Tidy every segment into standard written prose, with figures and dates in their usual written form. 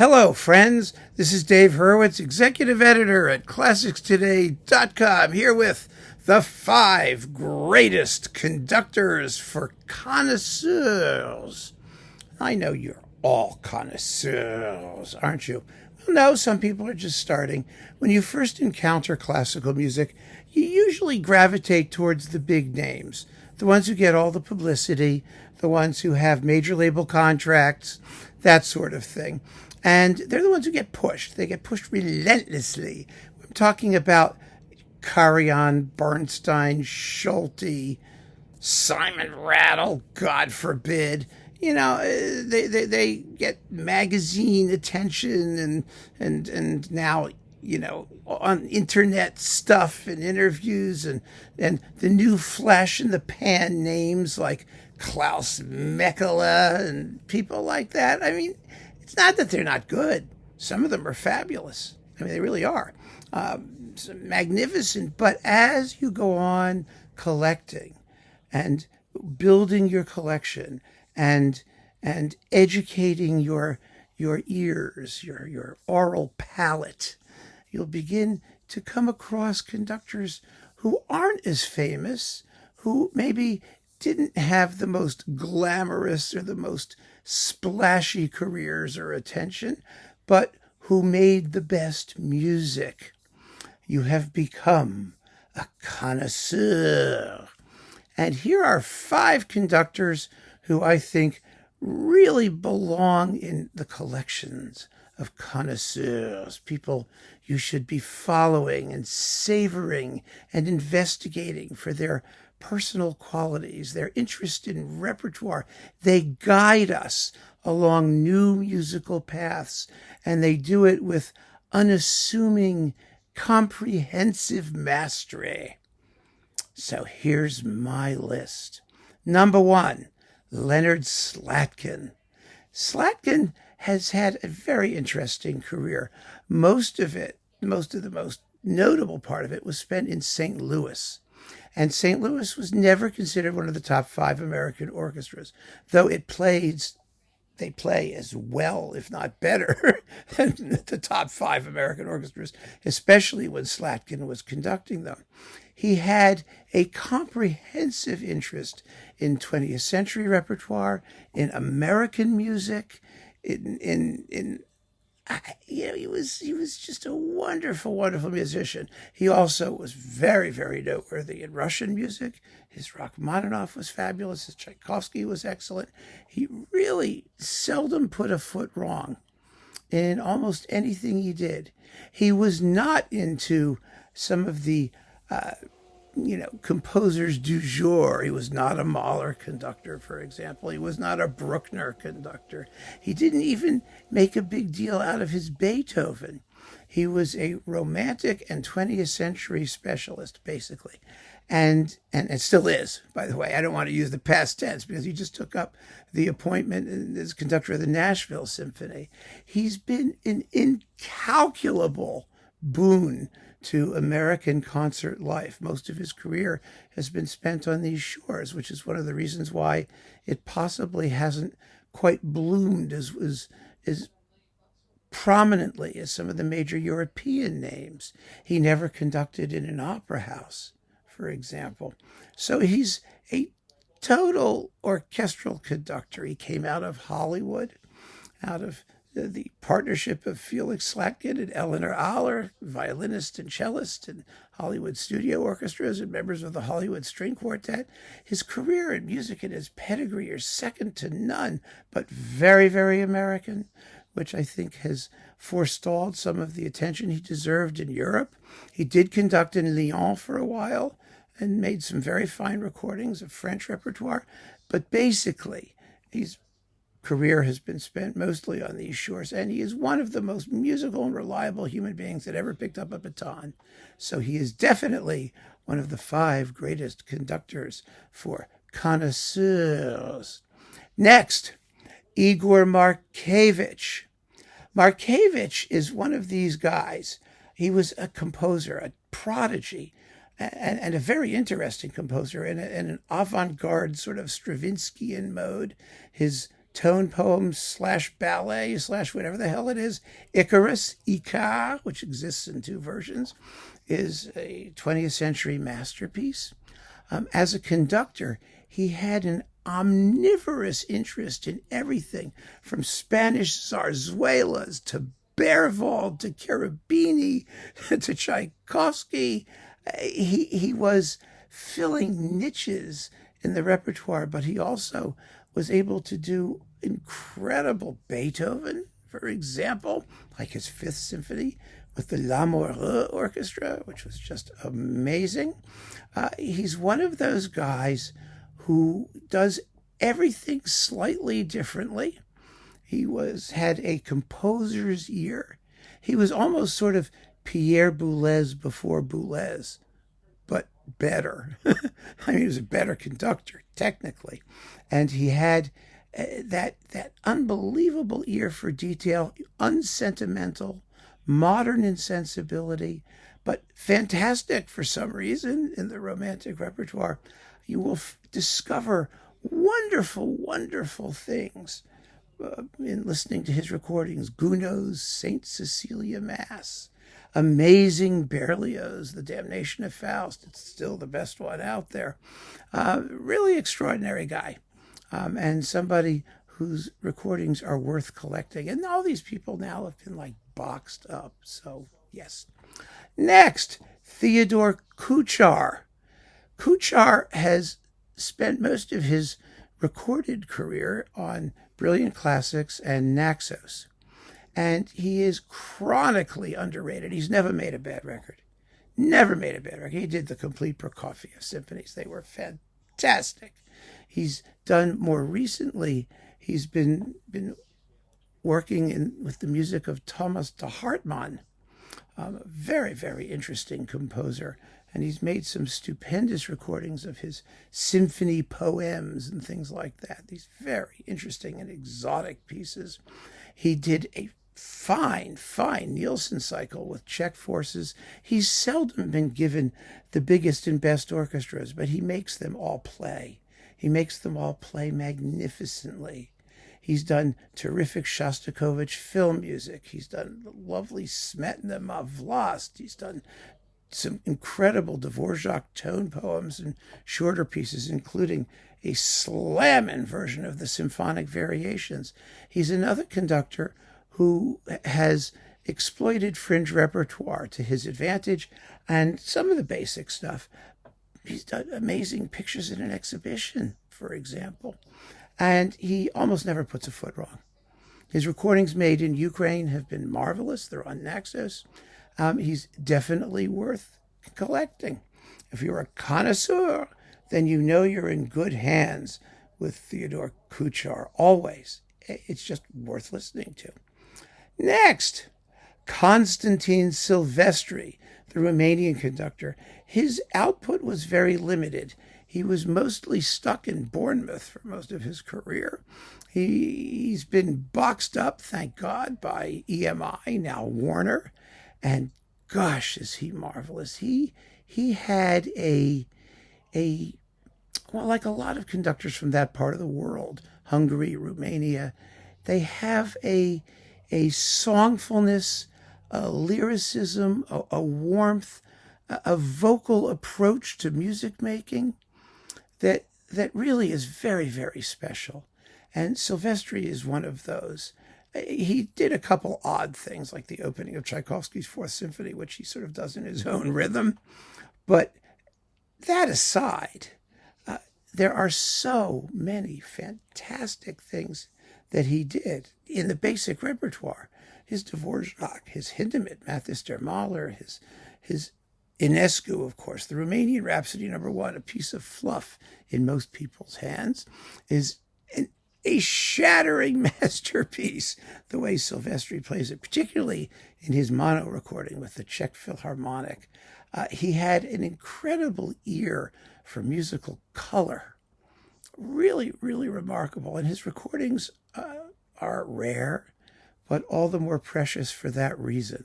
Hello, friends. This is Dave Hurwitz, executive editor at ClassicsToday.com, here with the 5 greatest conductors for connoisseurs. I know you're all connoisseurs, aren't you? Well, no, some people are just starting. When you first encounter classical music, you usually gravitate towards the big names, the ones who get all the publicity, the ones who have major label contracts, that sort of thing. And they're the ones who get pushed. They get pushed relentlessly. I'm talking about Karajan, Bernstein, Schulte, Simon Rattle, God forbid. You know, they get magazine attention and now, you know, on internet stuff and interviews and the new flash in the pan names like Klaus Mekela and people like that. I mean, it's not that they're not good. Some of them are fabulous. I mean, they really are. Magnificent. But as you go on collecting and building your collection and educating your ears, your oral palate, you'll begin to come across conductors who aren't as famous, who maybe didn't have the most glamorous or the most splashy careers or attention, but who made the best music. You have become a connoisseur. And here are 5 conductors who I think really belong in the collections of connoisseurs, people you should be following and savoring and investigating for their personal qualities, their interest in repertoire. They guide us along new musical paths, and they do it with unassuming, comprehensive mastery. So here's my list. Number 1, Leonard Slatkin. Slatkin has had a very interesting career. Most of the most notable part of it was spent in St. Louis. And St. Louis was never considered one of the top 5 American orchestras, though they play as well, if not better, than the top 5 American orchestras, especially when Slatkin was conducting them. He had a comprehensive interest in 20th century repertoire, in American music, he was just a wonderful, wonderful musician. He also was very, very noteworthy in Russian music. His Rachmaninoff was fabulous. His Tchaikovsky was excellent. He really seldom put a foot wrong in almost anything he did. He was not into some of the composers du jour. He was not a Mahler conductor, for example. He was not a Bruckner conductor. He didn't even make a big deal out of his Beethoven. He was a romantic and 20th century specialist, basically. And it still is, by the way. I don't want to use the past tense because he just took up the appointment as conductor of the Nashville Symphony. He's been an incalculable boon to American concert life. Most of his career has been spent on these shores, which is one of the reasons why it possibly hasn't quite bloomed as prominently as some of the major European names. He never conducted in an opera house, for example. So he's a total orchestral conductor. He came out of Hollywood, out of the partnership of Felix Slatkin and Eleanor Aller, violinist and cellist in Hollywood studio orchestras and members of the Hollywood String Quartet. His career in music and his pedigree are second to none, but very, very American, which I think has forestalled some of the attention he deserved in Europe. He did conduct in Lyon for a while and made some very fine recordings of French repertoire, but basically his career has been spent mostly on these shores, and he is one of the most musical and reliable human beings that ever picked up a baton. So he is definitely one of the 5 greatest conductors for connoisseurs. Next, Igor Markevitch. Markevitch is one of these guys. He was a composer, a prodigy, and a very interesting composer in an avant-garde sort of Stravinskyan mode. His tone poem / ballet / whatever the hell it is. Icarus, Icar, which exists in 2 versions, is a 20th century masterpiece. As a conductor, he had an omnivorous interest in everything from Spanish zarzuelas to Berwald to Cherubini to Tchaikovsky. He was filling niches in the repertoire, but he also was able to do incredible Beethoven, for example, like his 5th Symphony with the L'Amoureux Orchestra, which was just amazing. He's one of those guys who does everything slightly differently. He had a composer's ear. He was almost sort of Pierre Boulez before Boulez, but better. I mean, he was a better conductor, technically. And he had that unbelievable ear for detail, unsentimental, modern in sensibility, but fantastic for some reason in the Romantic repertoire. You will discover wonderful, wonderful things in listening to his recordings. Gounod's Saint Cecilia Mass, amazing Berlioz, The Damnation of Faust. It's still the best one out there. Really extraordinary guy, and somebody whose recordings are worth collecting. And all these people now have been like boxed up. So yes. Next, Theodor Kuchar. Kuchar has spent most of his recorded career on Brilliant Classics and Naxos. And he is chronically underrated. He's never made a bad record. Never made a bad record. He did the complete Prokofiev symphonies. They were fantastic. He's done more recently, he's been working with the music of Thomas de Hartmann, a very, very interesting composer. And he's made some stupendous recordings of his symphony poems and things like that. These very interesting and exotic pieces. He did a fine Nielsen cycle with Czech forces. He's seldom been given the biggest and best orchestras, but he makes them all play. He makes them all play magnificently. He's done terrific Shostakovich film music. He's done the lovely Smetana Ma Vlast. He's done some incredible Dvorak tone poems and shorter pieces, including a slamming version of the symphonic variations. He's another conductor who has exploited fringe repertoire to his advantage, and some of the basic stuff. He's done amazing pictures in an exhibition, for example, and he almost never puts a foot wrong. His recordings made in Ukraine have been marvelous. They're on Naxos. He's definitely worth collecting. If you're a connoisseur, then you know you're in good hands with Theodor Kuchar, always. It's just worth listening to. Next, Constantin Silvestri, the Romanian conductor. His output was very limited. He was mostly stuck in Bournemouth for most of his career. He's been boxed up, thank God, by EMI, now Warner. And gosh, is he marvelous. He had well, like a lot of conductors from that part of the world, Hungary, Romania, they have a songfulness, a lyricism, a warmth, a vocal approach to music making that really is very, very special. And Silvestri is one of those. He did a couple odd things, like the opening of Tchaikovsky's 4th Symphony, which he sort of does in his own rhythm. But that aside, there are so many fantastic things that he did in the basic repertoire. His Dvorak, his Hindemith, Mathis der Mahler, his Ionescu, of course, the Romanian Rhapsody No. 1, a piece of fluff in most people's hands, is a shattering masterpiece, the way Silvestri plays it, particularly in his mono recording with the Czech Philharmonic. He had an incredible ear for musical color. Really, really remarkable. And his recordings are rare, but all the more precious for that reason.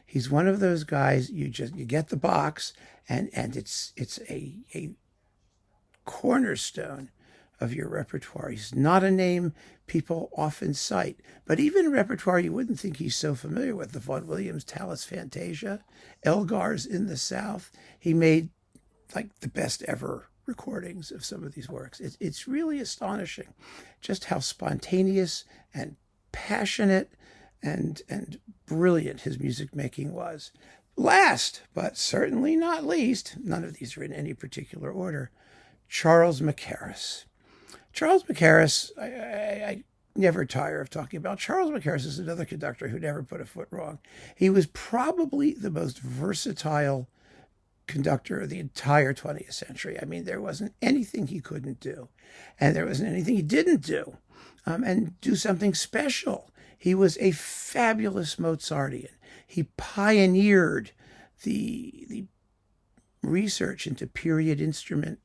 He's one of those guys, you get the box, and it's a cornerstone of your repertoire. He's not a name people often cite, but even a repertoire you wouldn't think he's so familiar with, the Vaughan Williams Tallis Fantasia, Elgar's In the South. He made like the best ever recordings of some of these works. It's really astonishing just how spontaneous and passionate and brilliant his music making was. Last, but certainly not least, none of these are in any particular order, Charles Mackerras. Charles Mackerras, I never tire of talking about. Charles Mackerras is another conductor who never put a foot wrong. He was probably the most versatile conductor of the entire 20th century. I mean, there wasn't anything he couldn't do, and there wasn't anything he didn't do, and do something special. He was a fabulous Mozartian. He pioneered the research into period instrument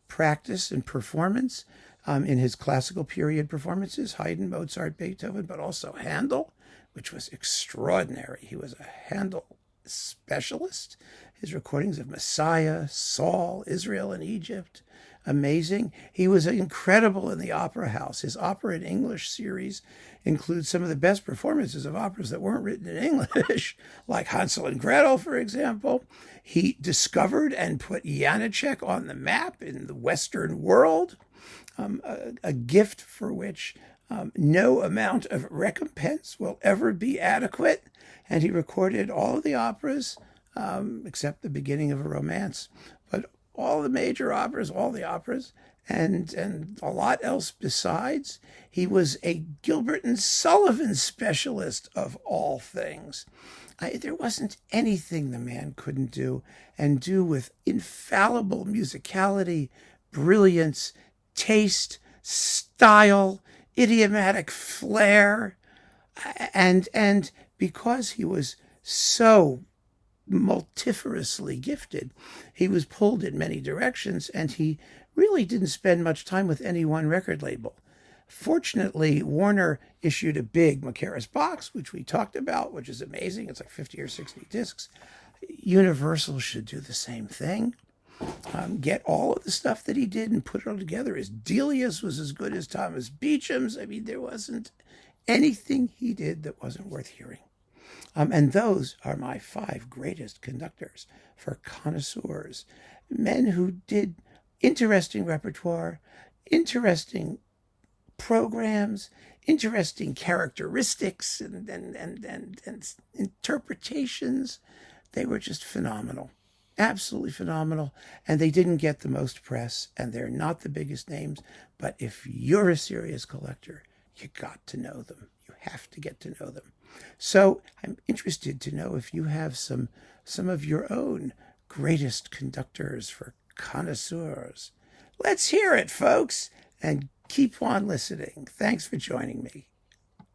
practice and performance in his classical period performances, Haydn, Mozart, Beethoven, but also Handel, which was extraordinary. He was a Handel specialist. His recordings of Messiah, Saul, Israel, and Egypt, amazing. He was incredible in the opera house. His opera in English series includes some of the best performances of operas that weren't written in English, like Hansel and Gretel, for example. He discovered and put Janáček on the map in the Western world, a gift for which no amount of recompense will ever be adequate. And he recorded all of the operas, except the beginning of a romance, but all the major operas, all the operas, and a lot else besides. He was a Gilbert and Sullivan specialist of all things. There wasn't anything the man couldn't do, and do with infallible musicality, brilliance, taste, style, idiomatic flair, and because he was so multifarously gifted, he was pulled in many directions, and he really didn't spend much time with any one record label. Fortunately, Warner issued a big Mackerras box, which we talked about, which is amazing. It's like 50 or 60 discs. Universal should do the same thing. Get all of the stuff that he did and put it all together. His Delius was as good as Thomas Beecham's. I mean, there wasn't anything he did that wasn't worth hearing. And those are my 5 greatest conductors for connoisseurs. Men who did interesting repertoire, interesting programs, interesting characteristics and interpretations. They were just phenomenal. Absolutely phenomenal. And they didn't get the most press, and they're not the biggest names. But if you're a serious collector, you got to know them. You have to get to know them. So I'm interested to know if you have some of your own greatest conductors for connoisseurs. Let's hear it, folks, and keep on listening. Thanks for joining me.